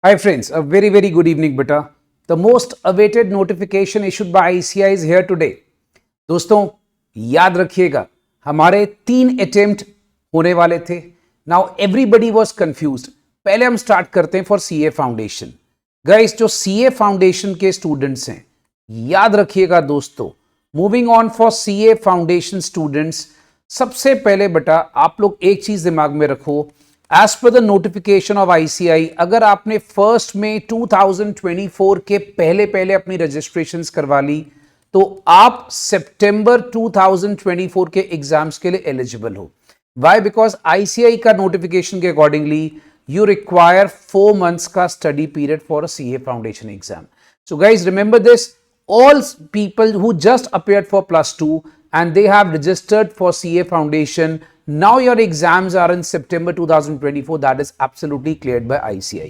Hi friends, a very good evening beta. The most awaited notification issued by ICAI is here today. दोस्तों याद रखिएगा हमारे 3 attempt होने वाले थे. Now everybody was confused. पहले हम स्टार्ट करते हैं फॉर सीए फाउंडेशन. गाइस जो सीए फाउंडेशन के स्टूडेंट्स हैं याद रखिएगा दोस्तों, moving on for CA foundation students, सबसे पहले बेटा आप लोग एक चीज दिमाग में रखो. As per the notification of ICI, अगर आपने 1 मई 2024 के पहले अपनी रजिस्ट्रेशंस करवा ली तो आप सितंबर 2024 के एग्जाम्स के लिए एलिजिबल हो. वाई? बिकॉज आईसीआई का नोटिफिकेशन के अकॉर्डिंगली यू रिक्वायर 4 months का study period for a CA foundation exam. So guys remember this, all people who just appeared for +2 and they have registered for CA Foundation, now your exams are in September 2024. That is absolutely cleared by ICAI.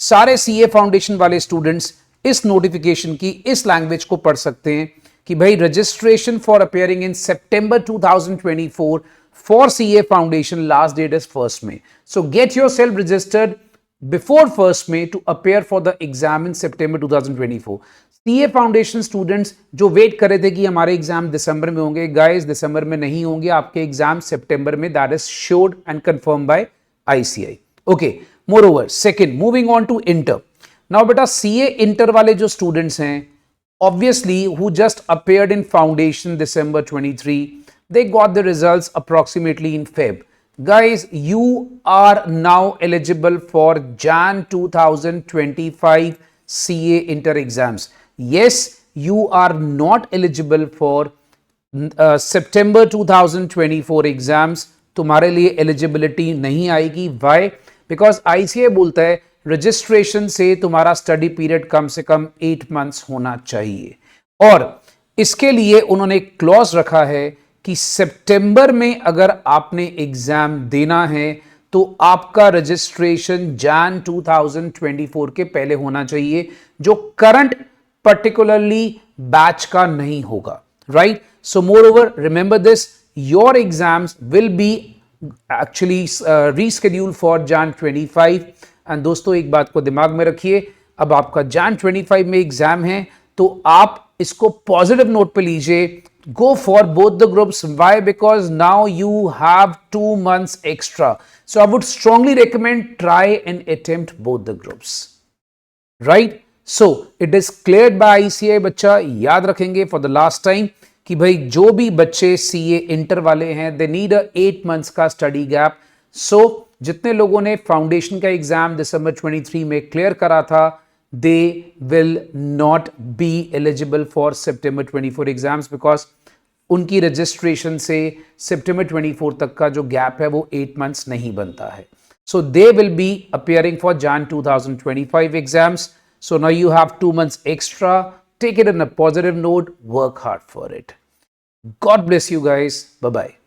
सारे CA Foundation वाले students इस notification की इस language को पढ़ सकते हैं कि भाई registration for appearing in September 2024 for CA Foundation last date is 1st May. So get yourself registered before 1st May to appear for the exam in September 2024. CA foundation students जो wait कर रहे थे कि हमारे exam दिसंबर में होंगे, guys दिसंबर में नहीं होंगे, आपके एग्जाम सितंबर में. That is sured and confirm by ICAI. Okay, moreover second, moving on to inter. Now बेटा सीए इंटर वाले जो स्टूडेंट्स हैं obviously who just appeared in foundation December 23, they got the results approximately in Feb. Guys, you are now eligible for Jan 2025 CA inter exams. Yes, you are not eligible for September 2024 exams. तुम्हारे लिए eligibility नहीं आएगी. Y? Because ICA बोलता है registration से तुम्हारा study period कम से कम 8 months होना चाहिए, और इसके लिए उन्होंने एक क्लॉज रखा है कि सितंबर में अगर आपने एग्जाम देना है तो आपका रजिस्ट्रेशन Jan 2024 के पहले होना चाहिए, जो करंट पर्टिकुलरली बैच का नहीं होगा. Right? So more over remember this, your exams will be actually reschedule for Jan 25. And दोस्तों एक बात को दिमाग में रखिए, अब आपका Jan 25 में एग्जाम है तो आप इसको पॉजिटिव नोट पे लीजिए. Go for both the groups. Why? Because now you have 2 months extra. So I would strongly recommend try and attempt both the groups. Right? So it is cleared by ICAI. बच्चा याद रखेंगे for the last time कि भाई जो भी बच्चे CA inter वाले हैं they need a 8 months का स्टडी गैप. So जितने लोगों ने फाउंडेशन का एग्जाम December 23 में क्लियर करा था, they will not be eligible for September 24 exams because उनकी रजिस्ट्रेशन से September 24 तक का जो गैप है वो 8 months नहीं बनता है. So they will be appearing for Jan 2025 exams. So now you have 2 months extra. Take it in a positive note. Work hard for it. God bless you guys. Bye-bye.